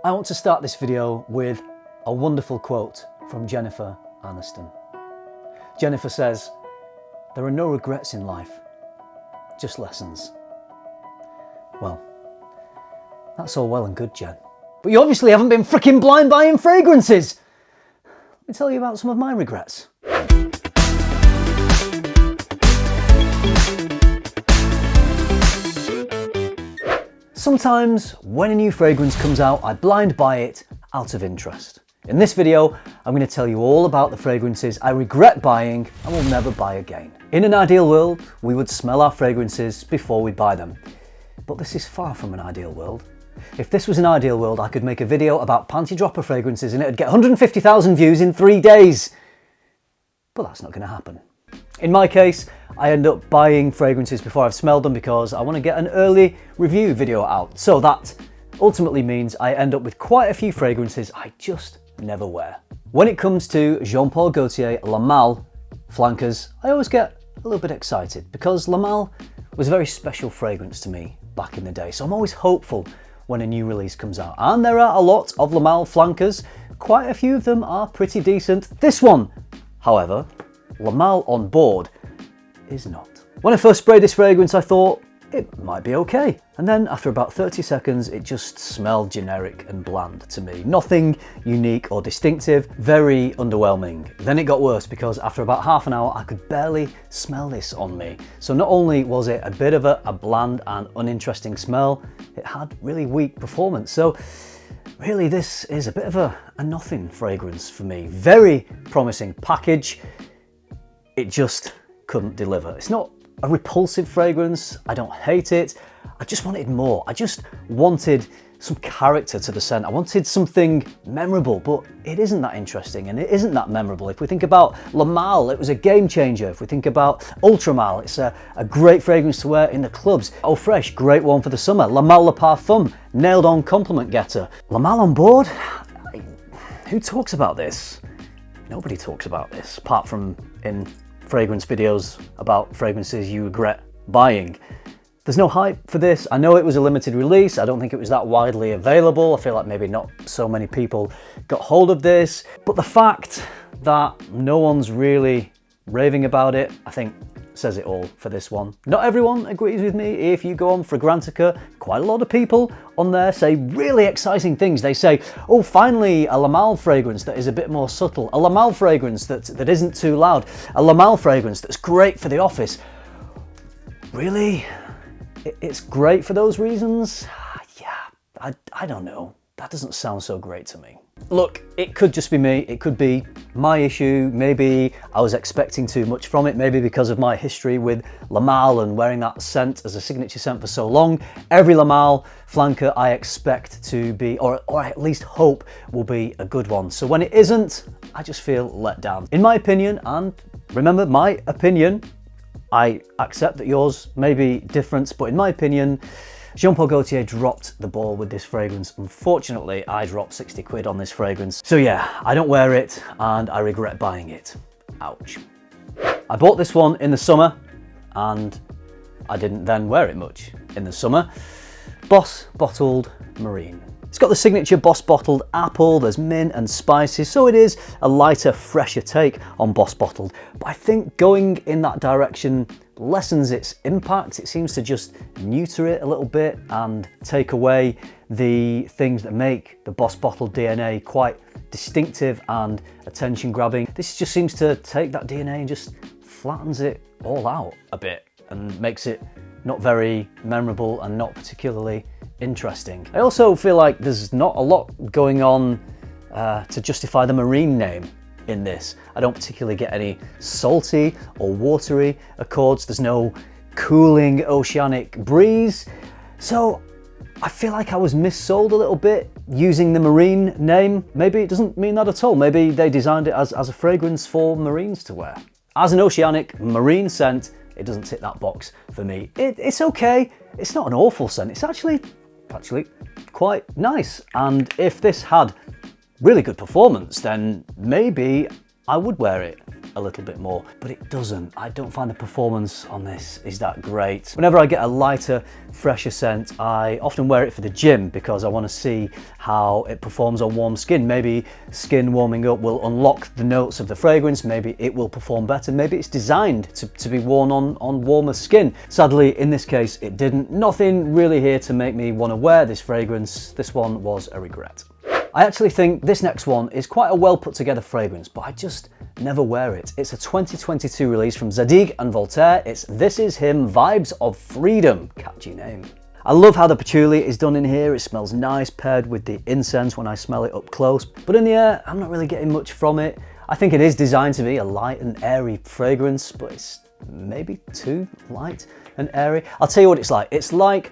I want to start this video with a wonderful quote from Jennifer Aniston. Jennifer says, "There are no regrets in life, just lessons." Well, that's all well and good, Jen. But you obviously haven't been freaking blind buying fragrances. Let me tell you about some of my regrets. Sometimes when a new fragrance comes out, I blind buy it out of interest. In this video, I'm going to tell you all about the fragrances I regret buying and will never buy again. In an ideal world, we would smell our fragrances before we buy them. But this is far from an ideal world. If this was an ideal world, I could make a video about panty dropper fragrances and it'd get 150,000 views in 3 days. But that's not going to happen. In my case, I end up buying fragrances before I've smelled them because I want to get an early review video out. So that ultimately means I end up with quite a few fragrances I just never wear. When it comes to Jean-Paul Gaultier Lamal flankers, I always get a little bit excited because Lamal was a very special fragrance to me back in the day. So I'm always hopeful when a new release comes out. And there are a lot of Lamal flankers. Quite a few of them are pretty decent. This one, however, Lamal on board, is not. When I first sprayed this fragrance, I thought it might be okay. And then after about 30 seconds, it just smelled generic and bland to me. Nothing unique or distinctive, very underwhelming. Then it got worse because after about half an hour, I could barely smell this on me. So not only was it a bit of a bland and uninteresting smell, it had really weak performance. So really this is a bit of a nothing fragrance for me. Very promising package. It just couldn't deliver. It's not a repulsive fragrance. I don't hate it. I just wanted more. I just wanted some character to the scent. I wanted something memorable, but it isn't that interesting and it isn't that memorable. If we think about Lamal, it was a game changer. If we think about Ultramal, it's a great fragrance to wear in the clubs. Eau Fraiche, great one for the summer. Lamal Le Parfum, nailed on compliment getter. Lamal on board? Who talks about this? Nobody talks about this, apart from in fragrance videos about fragrances you regret buying. There's no hype for this. I know it was a limited release. I don't think it was that widely available. I feel like maybe not so many people got hold of this. But the fact that no one's really raving about it, I think says it all for this one. Not everyone agrees with me. If you go on Fragrantica, quite a lot of people on there say really exciting things. They say, oh, finally a Lamal fragrance that is a bit more subtle, a Lamal fragrance that isn't too loud, a Lamal fragrance that's great for the office. Really? It's great for those reasons? Yeah, I don't know. That doesn't sound so great to me. Look, it could just be me. It could be my issue. Maybe I was expecting too much from it. Maybe because of my history with Lamal and wearing that scent as a signature scent for so long. Every Lamal flanker I expect to be, or at least hope will be a good one. So when it isn't, I just feel let down. In my opinion, and remember my opinion, I accept that yours may be different, but in my opinion, Jean-Paul Gaultier dropped the ball with this fragrance. Unfortunately, I dropped 60 quid on this fragrance. So yeah, I don't wear it and I regret buying it. Ouch. I bought this one in the summer and I didn't then wear it much in the summer. Boss Bottled Marine. It's got the signature Boss Bottled apple, there's mint and spices, so it is a lighter, fresher take on Boss Bottled. But I think going in that direction lessens its impact. It seems to just neuter it a little bit and take away the things that make the Boss Bottled DNA quite distinctive and attention grabbing. This just seems to take that DNA and just flattens it all out a bit and makes it not very memorable and not particularly interesting. I also feel like there's not a lot going on to justify the marine name in this. I don't particularly get any salty or watery accords. There's no cooling oceanic breeze. So I feel like I was missold a little bit using the marine name. Maybe it doesn't mean that at all. Maybe they designed it as a fragrance for marines to wear. As an oceanic marine scent, it doesn't tick that box for me. It's okay. It's not an awful scent. It's actually quite nice. And if this had really good performance, then maybe I would wear it a little bit more, but it doesn't. I don't find the performance on this is that great. Whenever I get a lighter, fresher scent, I often wear it for the gym because I want to see how it performs on warm skin. Maybe skin warming up will unlock the notes of the fragrance, maybe it will perform better, maybe it's designed to be worn on warmer skin. Sadly, in this case, it didn't. Nothing really here to make me want to wear this fragrance. This one was a regret. I actually think this next one is quite a well put together fragrance, but I just never wear it. It's a 2022 release from Zadig and Voltaire. It's This Is Him Vibes of Freedom. Catchy name. I love how the patchouli is done in here. It smells nice paired with the incense when I smell it up close, but in the air, I'm not really getting much from it. I think it is designed to be a light and airy fragrance, but it's maybe too light and airy. I'll tell you what it's like. It's like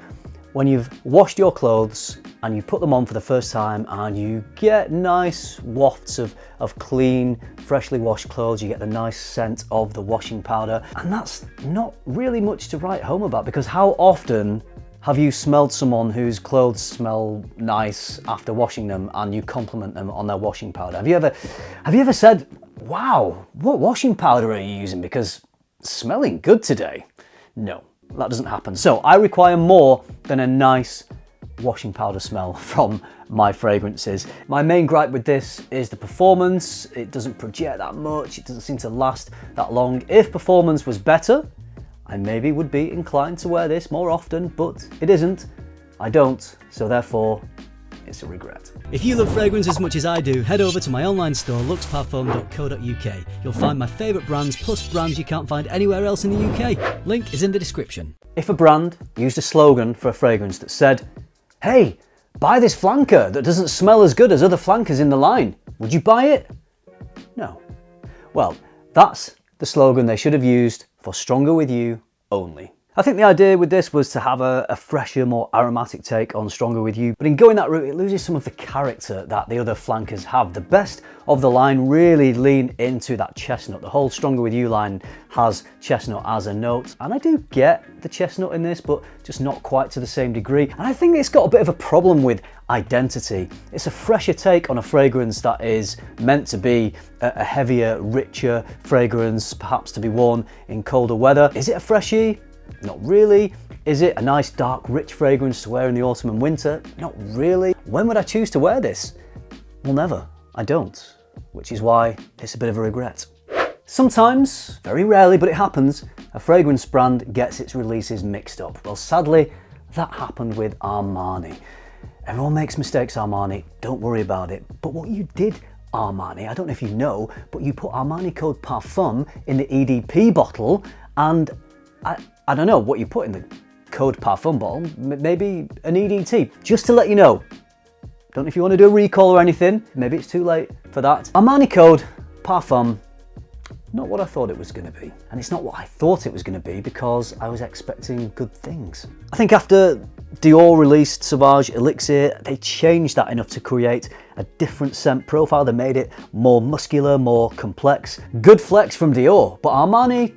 when you've washed your clothes and you put them on for the first time and you get nice wafts of clean, freshly washed clothes. You get the nice scent of the washing powder, and that's not really much to write home about, because how often have you smelled someone whose clothes smell nice after washing them and you compliment them on their washing powder? Have you ever said, wow, what washing powder are you using because it's smelling good today? No. That doesn't happen. So I require more than a nice washing powder smell from my fragrances. My main gripe with this is the performance. It doesn't project that much. It doesn't seem to last that long. If performance was better, I maybe would be inclined to wear this more often, but it isn't. I don't, so therefore it's a regret. If you love fragrance as much as I do, head over to my online store, luxparfum.co.uk. You'll find my favourite brands, plus brands you can't find anywhere else in the UK. Link is in the description. If a brand used a slogan for a fragrance that said, hey, buy this flanker that doesn't smell as good as other flankers in the line, would you buy it? No. Well, that's the slogan they should have used for Stronger With You only. I think the idea with this was to have a fresher, more aromatic take on Stronger With You, but in going that route, it loses some of the character that the other flankers have. The best of the line really lean into that chestnut. The whole Stronger With You line has chestnut as a note, and I do get the chestnut in this, but just not quite to the same degree. And I think it's got a bit of a problem with identity. It's a fresher take on a fragrance that is meant to be a heavier, richer fragrance, perhaps to be worn in colder weather. Is it a freshie? Not really. Is it a nice, dark, rich fragrance to wear in the autumn and winter? Not really. When would I choose to wear this? Well, never. I don't. Which is why it's a bit of a regret. Sometimes, very rarely, but it happens, a fragrance brand gets its releases mixed up. Well, sadly, that happened with Armani. Everyone makes mistakes, Armani. Don't worry about it. But what you did, Armani, I don't know if you know, but you put Armani code Parfum in the EDP bottle, and I don't know what you put in the code Parfum bottle, maybe an EDT, just to let you know. Don't know if you want to do a recall or anything, maybe it's too late for that. Armani code Parfum, not what I thought it was going to be. And it's not what I thought it was going to be because I was expecting good things. I think after Dior released Sauvage Elixir, they changed that enough to create a different scent profile. They made it more muscular, more complex. Good flex from Dior, but Armani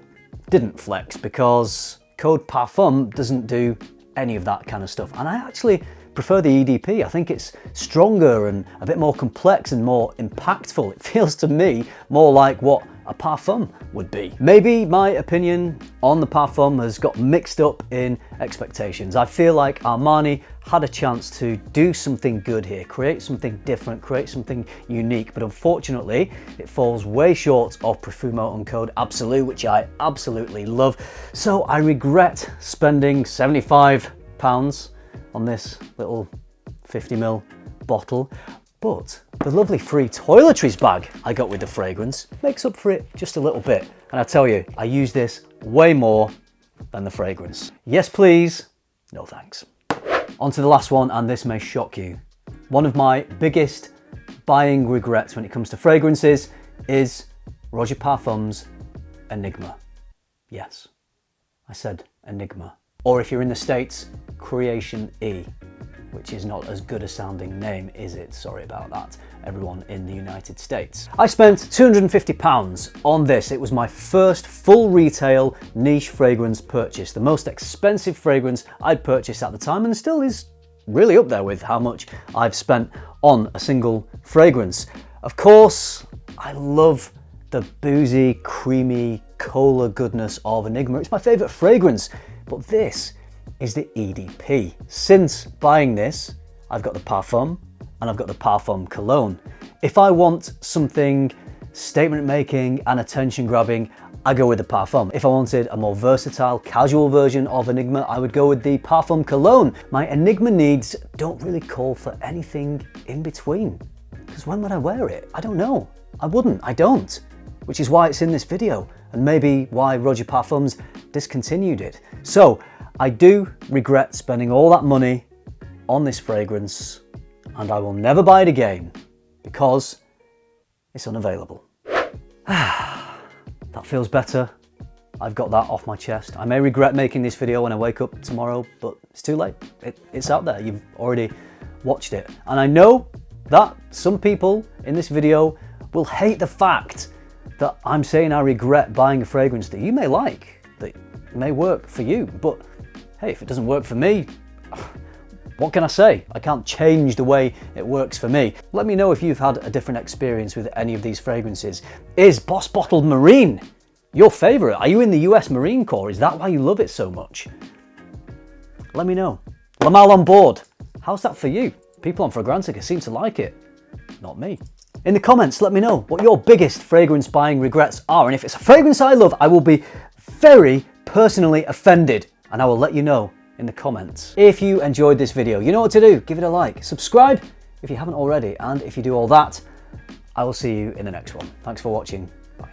didn't flex because code Parfum doesn't do any of that kind of stuff. And I actually prefer the EDP. I think it's stronger and a bit more complex and more impactful. It feels to me more like what a Parfum would be. Maybe my opinion on the Parfum has got mixed up in expectations. I feel like Armani had a chance to do something good here, create something different, create something unique, but unfortunately it falls way short of Profumo and Code Absolute, which I absolutely love. So I regret spending £75 on this little 50ml bottle, but the lovely free toiletries bag I got with the fragrance makes up for it just a little bit. And I tell you, I use this way more than the fragrance. Yes, please. No, thanks. On to the last one, and this may shock you. One of my biggest buying regrets when it comes to fragrances is Roger Parfum's Enigma. Yes, I said Enigma. Or if you're in the States, Creation E, which is not as good a sounding name, is it? Sorry about that, everyone in the United States. I spent £250 on this. It was my first full retail niche fragrance purchase, the most expensive fragrance I'd purchased at the time, and still is really up there with how much I've spent on a single fragrance. Of course, I love the boozy, creamy, cola goodness of Enigma. It's my favourite fragrance, but this is the EDP. Since buying this, I've got the Parfum and I've got the Parfum cologne. If I want something statement making and attention grabbing, I go with the Parfum. If I wanted a more versatile, casual version of Enigma, I would go with the Parfum cologne. My Enigma needs don't really call for anything in between. Because when would I wear it? I don't know. I wouldn't, I don't. Which is why it's in this video, and maybe why Roger Parfums discontinued it. So, I do regret spending all that money on this fragrance, and I will never buy it again, because it's unavailable. That feels better. I've got that off my chest. I may regret making this video when I wake up tomorrow, but it's too late. It's out there. You've already watched it. And I know that some people in this video will hate the fact that I'm saying I regret buying a fragrance that you may like, that may work for you. But hey, if it doesn't work for me, what can I say? I can't change the way it works for me. Let me know if you've had a different experience with any of these fragrances. Is Boss Bottled Marine your favorite? Are you in the US Marine Corps? Is that why you love it so much? Let me know. Lamal on board. How's that for you? People on Fragrantica seem to like it. Not me. In the comments, let me know what your biggest fragrance buying regrets are. And if it's a fragrance I love, I will be very personally offended. And I will let you know in the comments. If you enjoyed this video, you know what to do. Give it a like. Subscribe if you haven't already. And if you do all that, I will see you in the next one. Thanks for watching. Bye.